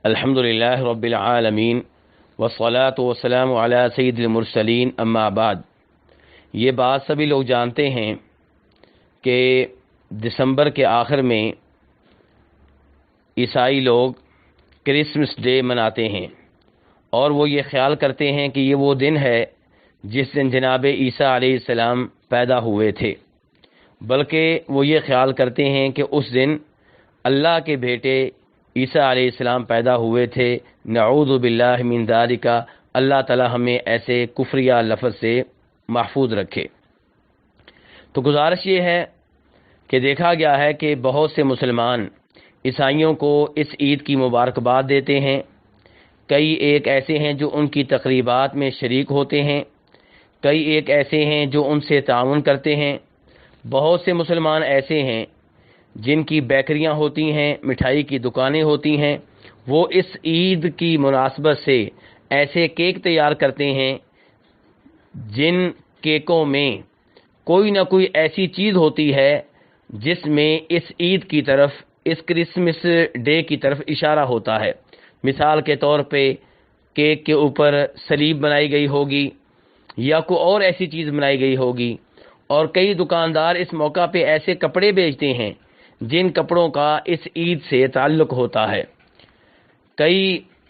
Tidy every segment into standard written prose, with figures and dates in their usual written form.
الحمدللہ رب العالمین والصلاة والسلام علی سید المرسلین اما بعد۔ یہ بات سبھی لوگ جانتے ہیں کہ دسمبر کے آخر میں عیسائی لوگ کرسمس ڈے مناتے ہیں، اور وہ یہ خیال کرتے ہیں کہ یہ وہ دن ہے جس دن جناب عیسیٰ علیہ السلام پیدا ہوئے تھے، بلکہ وہ یہ خیال کرتے ہیں کہ اس دن اللہ کے بیٹے عیسیٰ علیہ السلام پیدا ہوئے تھے۔ نعوذ باللہ من ذالک، اللہ تعالی ہمیں ایسے کفریہ لفظ سے محفوظ رکھے۔ تو گزارش یہ ہے کہ دیکھا گیا ہے کہ بہت سے مسلمان عیسائیوں کو اس عید کی مبارکباد دیتے ہیں۔ کئی ایک ایسے ہیں جو ان کی تقریبات میں شریک ہوتے ہیں، کئی ایک ایسے ہیں جو ان سے تعاون کرتے ہیں، بہت سے مسلمان ایسے ہیں جن کی بیکریاں ہوتی ہیں، مٹھائی کی دکانیں ہوتی ہیں، وہ اس عید کی مناسبت سے ایسے کیک تیار کرتے ہیں جن کیکوں میں کوئی نہ کوئی ایسی چیز ہوتی ہے جس میں اس عید کی طرف، اس کرسمس ڈے کی طرف اشارہ ہوتا ہے۔ مثال کے طور پہ کیک کے اوپر صلیب بنائی گئی ہوگی یا کوئی اور ایسی چیز بنائی گئی ہوگی، اور کئی دکاندار اس موقع پہ ایسے کپڑے بیچتے ہیں جن کپڑوں کا اس عید سے تعلق ہوتا ہے۔ کئی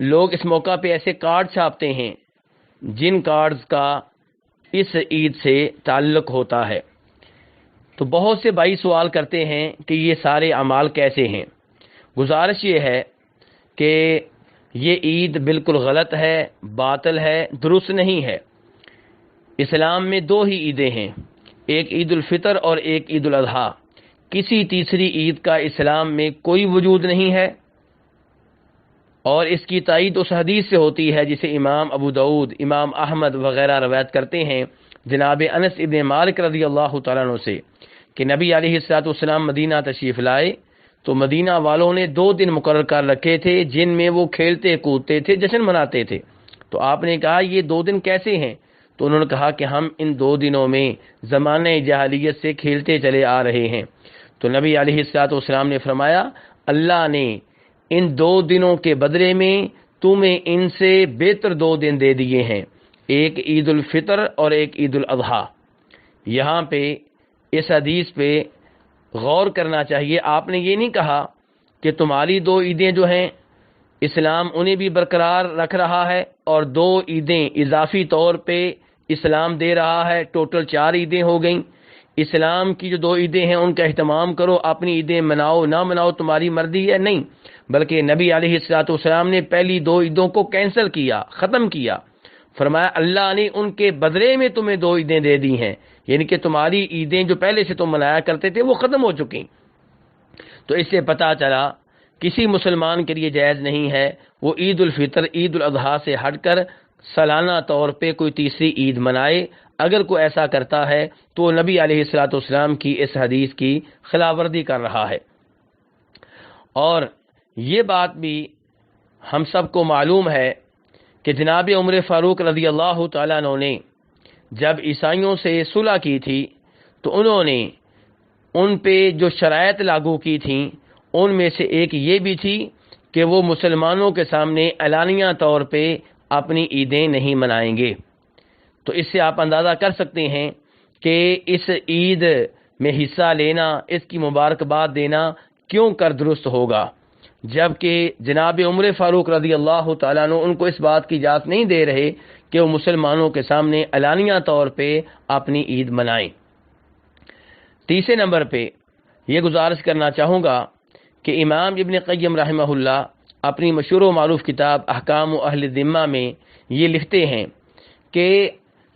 لوگ اس موقع پہ ایسے کارڈ چھاپتے ہیں جن کارڈز کا اس عید سے تعلق ہوتا ہے۔ تو بہت سے بھائی سوال کرتے ہیں کہ یہ سارے اعمال کیسے ہیں؟ گزارش یہ ہے کہ یہ عید بالکل غلط ہے، باطل ہے، درست نہیں ہے۔ اسلام میں دو ہی عیدیں ہیں، ایک عید الفطر اور ایک عید الاضحیٰ۔ کسی تیسری عید کا اسلام میں کوئی وجود نہیں ہے، اور اس کی تائید اس حدیث سے ہوتی ہے جسے امام ابو داؤد، امام احمد وغیرہ روایت کرتے ہیں جناب انس ابن مالک رضی اللہ تعالیٰ عنہ سے کہ نبی علیہ السلام مدینہ تشریف لائے تو مدینہ والوں نے 2 دن مقرر کر رکھے تھے جن میں وہ کھیلتے کودتے تھے، جشن مناتے تھے۔ تو آپ نے کہا یہ 2 دن کیسے ہیں؟ تو انہوں نے کہا کہ ہم ان 2 دنوں میں زمانہ جاہلیت سے کھیلتے چلے آ رہے ہیں۔ تو نبی علیہ السلام نے فرمایا اللہ نے ان 2 دنوں کے بدلے میں تمہیں ان سے بہتر 2 دن دے دیے ہیں، ایک عید الفطر اور ایک عید الاضحیٰ۔ یہاں پہ اس حدیث پہ غور کرنا چاہیے۔ آپ نے یہ نہیں کہا کہ تمہاری 2 عیدیں جو ہیں اسلام انہیں بھی برقرار رکھ رہا ہے، اور 2 عیدیں اضافی طور پہ اسلام دے رہا ہے، ٹوٹل 4 عیدیں ہو گئیں۔ اسلام کی جو 2 عیدیں ہیں ان کا اہتمام کرو، اپنی عیدیں مناؤ نہ مناؤ تمہاری مرضی ہے، نہیں، بلکہ نبی علیہ السلام نے پہلی 2 عیدوں کو کینسل کیا، ختم کیا۔ فرمایا اللہ نے ان کے بدلے میں تمہیں 2 عیدیں دے دی ہیں، یعنی کہ تمہاری عیدیں جو پہلے سے تم منایا کرتے تھے وہ ختم ہو چکی۔ تو اس سے پتہ چلا کسی مسلمان کے لیے جائز نہیں ہے وہ عید الفطر، عید الاضحیٰ سے ہٹ کر سالانہ طور پہ کوئی تیسری عید منائے۔ اگر کوئی ایسا کرتا ہے تو نبی علیہ السلام کی اس حدیث کی خلاف ورزی کر رہا ہے۔ اور یہ بات بھی ہم سب کو معلوم ہے کہ جناب عمر فاروق رضی اللہ تعالیٰ عنہ نے جب عیسائیوں سے صلح کی تھی تو انہوں نے ان پہ جو شرائط لاگو کی تھیں ان میں سے ایک یہ بھی تھی کہ وہ مسلمانوں کے سامنے اعلانیہ طور پہ اپنی عیدیں نہیں منائیں گے۔ تو اس سے آپ اندازہ کر سکتے ہیں کہ اس عید میں حصہ لینا، اس کی مبارکباد دینا کیوں کر درست ہوگا، جبکہ جناب عمر فاروق رضی اللہ تعالیٰ عنہ ان کو اس بات کی اجازت نہیں دے رہے کہ وہ مسلمانوں کے سامنے اعلانیہ طور پہ اپنی عید منائیں۔ تیسرے نمبر پہ یہ گزارش کرنا چاہوں گا کہ امام ابن قیم رحمہ اللہ اپنی مشہور و معروف کتاب احکام اہل الذمہ میں یہ لکھتے ہیں کہ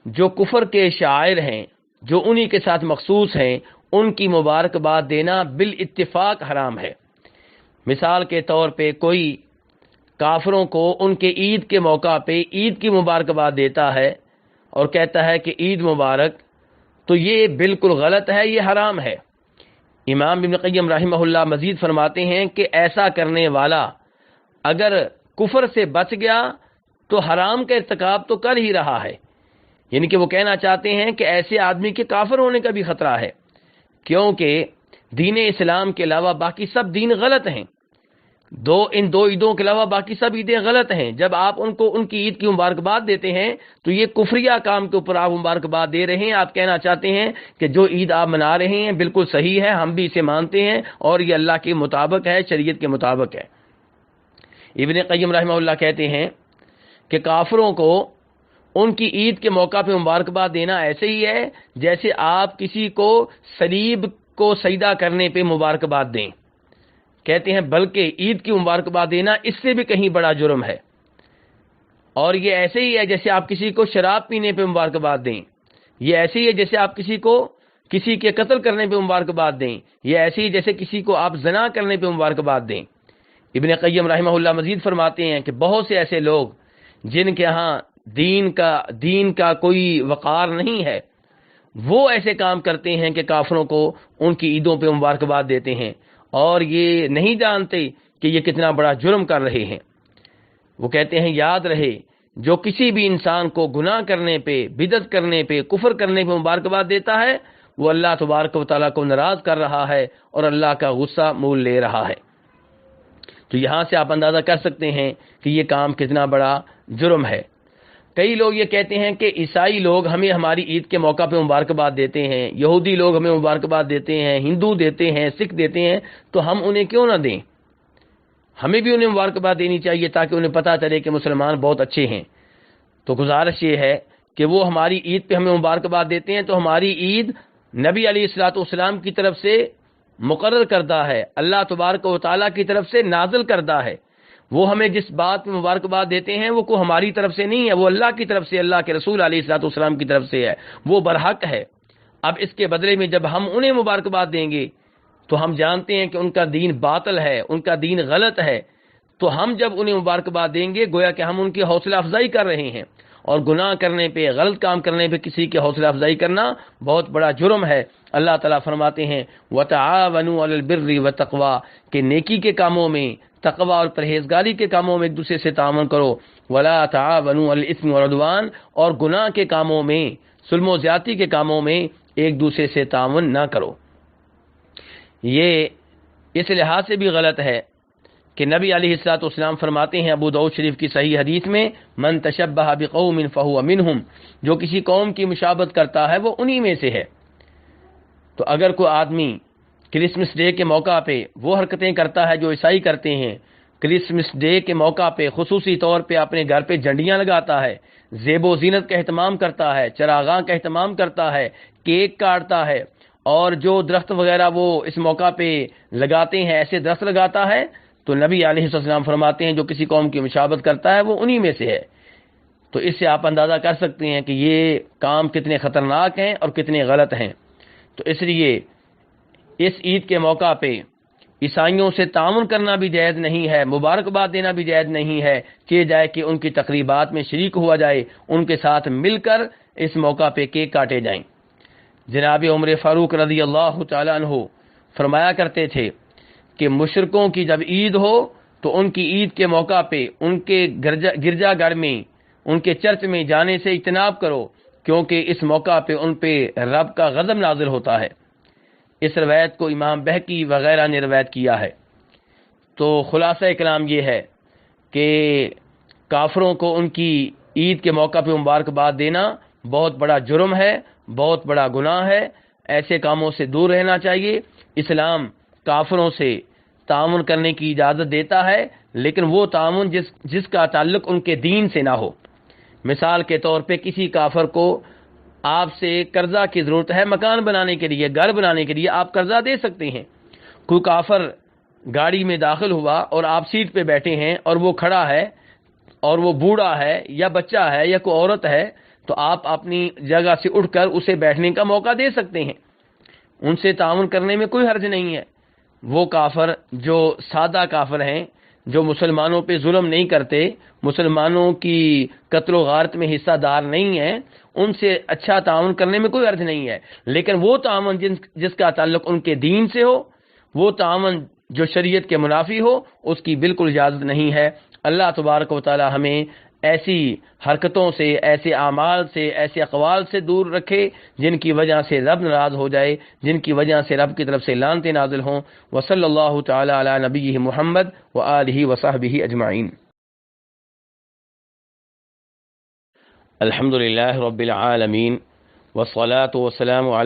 جو کفر کے شاعر ہیں، جو انہی کے ساتھ مخصوص ہیں، ان کی مبارکباد دینا بالاتفاق حرام ہے۔ مثال کے طور پہ کوئی کافروں کو ان کے عید کے موقع پہ عید کی مبارکباد دیتا ہے اور کہتا ہے کہ عید مبارک، تو یہ بالکل غلط ہے، یہ حرام ہے۔ امام ابن قیم رحمہ اللہ مزید فرماتے ہیں کہ ایسا کرنے والا اگر کفر سے بچ گیا تو حرام کا ارتکاب تو کر ہی رہا ہے، یعنی کہ وہ کہنا چاہتے ہیں کہ ایسے آدمی کے کافر ہونے کا بھی خطرہ ہے، کیونکہ دین اسلام کے علاوہ باقی سب دین غلط ہیں۔ ان دو عیدوں کے علاوہ باقی سب عیدیں غلط ہیں. جب آپ ان کو ان کی عید کی مبارکباد دیتے ہیں تو یہ کفریہ کام کے اوپر آپ مبارکباد دے رہے ہیں. آپ کہنا چاہتے ہیں کہ جو عید آپ منا رہے ہیں بالکل صحیح ہے, ہم بھی اسے مانتے ہیں اور یہ اللہ کے مطابق ہے, شریعت کے مطابق ہے. ابن قیم رحمہ اللہ کہتے ہیں کہ کافروں کو ان کی عید کے موقع پہ مبارکباد دینا ایسے ہی ہے جیسے آپ کسی کو صلیب کو سجدہ کرنے پہ مبارکباد دیں. کہتے ہیں بلکہ عید کی مبارکباد دینا اس سے بھی کہیں بڑا جرم ہے. اور یہ ایسے ہی ہے جیسے آپ کسی کو شراب پینے پہ مبارکباد دیں. یہ ایسے ہی ہے جیسے آپ کسی کے قتل کرنے پہ مبارکباد دیں. یہ ایسے ہی جیسے کسی کو آپ زنا کرنے پہ مبارکباد دیں. ابن قیم رحمہ اللہ مزید فرماتے ہیں کہ بہت سے ایسے لوگ جن کے ہاں دین کا کوئی وقار نہیں ہے, وہ ایسے کام کرتے ہیں کہ کافروں کو ان کی عیدوں پہ مبارکباد دیتے ہیں اور یہ نہیں جانتے کہ یہ کتنا بڑا جرم کر رہے ہیں. وہ کہتے ہیں یاد رہے جو کسی بھی انسان کو گناہ کرنے پہ, بدعت کرنے پہ, کفر کرنے پہ مبارکباد دیتا ہے وہ اللہ تبارک و تعالیٰ کو ناراض کر رہا ہے اور اللہ کا غصہ مول لے رہا ہے. تو یہاں سے آپ اندازہ کر سکتے ہیں کہ یہ کام کتنا بڑا جرم ہے. کئی لوگ یہ کہتے ہیں کہ عیسائی لوگ ہمیں ہماری عید کے موقع پہ مبارکباد دیتے ہیں, یہودی لوگ ہمیں مبارکباد دیتے ہیں, ہندو دیتے ہیں, سکھ دیتے ہیں, تو ہم انہیں کیوں نہ دیں؟ ہمیں بھی انہیں مبارکباد دینی چاہیے تاکہ انہیں پتہ چلے کہ مسلمان بہت اچھے ہیں. تو گزارش یہ ہے کہ وہ ہماری عید پہ ہمیں مبارکباد دیتے ہیں تو ہماری عید نبی علیہ الصلوۃ والسلام کی طرف سے مقرر کردہ ہے, اللہ تبارک و تعالیٰ کی طرف سے نازل کردہ ہے. وہ ہمیں جس بات میں مبارکباد دیتے ہیں وہ کو ہماری طرف سے نہیں ہے, وہ اللہ کی طرف سے, اللہ کے رسول علیہ الصلوۃ والسلام کی طرف سے ہے, وہ برحق ہے. اب اس کے بدلے میں جب ہم انہیں مبارکباد دیں گے تو ہم جانتے ہیں کہ ان کا دین باطل ہے, ان کا دین غلط ہے. تو ہم جب انہیں مبارکباد دیں گے گویا کہ ہم ان کی حوصلہ افزائی کر رہے ہیں, اور گناہ کرنے پہ, غلط کام کرنے پہ کسی کی حوصلہ افزائی کرنا بہت بڑا جرم ہے. اللہ تعالیٰ فرماتے ہیں وَتَعَاوَنُوا عَلَى الْبِرِّ وَالتَّقْوَىٰ کہ نیکی کے کاموں میں, تقوی اور پرہیزگاری کے کاموں میں ایک دوسرے سے تعاون کرو. وَلَا تَعَاوَنُوا عَلَى الْإِثْمِ وَالْعُدْوَانِ اور گناہ کے کاموں میں, ظلم و زیادتی کے کاموں میں ایک دوسرے سے تعاون نہ کرو. یہ اس لحاظ سے بھی غلط ہے کہ نبی علیہ الصلوۃ والسلام فرماتے ہیں ابو داؤد شریف کی صحیح حدیث میں من تشبہ بقوم فہو منہم جو کسی قوم کی مشابہت کرتا ہے وہ انہی میں سے ہے. تو اگر کوئی آدمی کرسمس ڈے کے موقع پہ وہ حرکتیں کرتا ہے جو عیسائی کرتے ہیں, کرسمس ڈے کے موقع پہ خصوصی طور پہ اپنے گھر پہ جھنڈیاں لگاتا ہے, زیب و زینت کا اہتمام کرتا ہے, چراغاں کا اہتمام کرتا ہے, کیک کاٹتا ہے, اور جو درخت وغیرہ وہ اس موقع پہ لگاتے ہیں ایسے درخت لگاتا ہے, تو نبی علیہ السلام فرماتے ہیں جو کسی قوم کی مشابہت کرتا ہے وہ انہی میں سے ہے. تو اس سے آپ اندازہ کر سکتے ہیں کہ یہ کام کتنے خطرناک ہیں اور کتنے غلط ہیں. تو اس لیے اس عید کے موقع پہ عیسائیوں سے تعاون کرنا بھی جائز نہیں ہے, مبارکباد دینا بھی جائز نہیں ہے کہ جائے کہ ان کی تقریبات میں شریک ہوا جائے, ان کے ساتھ مل کر اس موقع پہ کیک کاٹے جائیں. جناب عمر فاروق رضی اللہ تعالیٰ عنہ فرمایا کرتے تھے کہ مشرکوں کی جب عید ہو تو ان کی عید کے موقع پہ ان کے گرجا گھر میں, ان کے چرچ میں جانے سے اجتناب کرو کیونکہ اس موقع پہ ان پہ رب کا غضب نازل ہوتا ہے. اس روایت کو امام بہقی وغیرہ نے روایت کیا ہے. تو خلاصہ کلام یہ ہے کہ کافروں کو ان کی عید کے موقع پہ مبارکباد دینا بہت بڑا جرم ہے, بہت بڑا گناہ ہے. ایسے کاموں سے دور رہنا چاہیے. اسلام کافروں سے تعاون کرنے کی اجازت دیتا ہے لیکن وہ تعاون جس کا تعلق ان کے دین سے نہ ہو. مثال کے طور پہ کسی کافر کو آپ سے قرضہ کی ضرورت ہے مکان بنانے کے لیے, گھر بنانے کے لیے, آپ قرضہ دے سکتے ہیں. کوئی کافر گاڑی میں داخل ہوا اور آپ سیٹ پہ بیٹھے ہیں اور وہ کھڑا ہے اور وہ بوڑھا ہے یا بچہ ہے یا کوئی عورت ہے, تو آپ اپنی جگہ سے اٹھ کر اسے بیٹھنے کا موقع دے سکتے ہیں. ان سے تعاون کرنے میں کوئی حرج نہیں ہے. وہ کافر جو سادہ کافر ہیں, جو مسلمانوں پہ ظلم نہیں کرتے, مسلمانوں کی قتل و غارت میں حصہ دار نہیں ہیں, ان سے اچھا تعاون کرنے میں کوئی حرج نہیں ہے. لیکن وہ تعاون جس کا تعلق ان کے دین سے ہو, وہ تعاون جو شریعت کے منافی ہو, اس کی بالکل اجازت نہیں ہے. اللہ تبارک و تعالی ہمیں ایسی حرکتوں سے، ایسے اعمال سے، ایسے اقوال سے دور رکھے جن کی وجہ سے رب ناراض ہو جائے، جن کی وجہ سے رب کی طرف سے لعنتیں نازل ہوں۔ وصلی اللہ تعالی علی نبیہ محمد وآلہ وصحبہ اجمعین۔ الحمد للہ رب العالمین والصلاة والسلام علی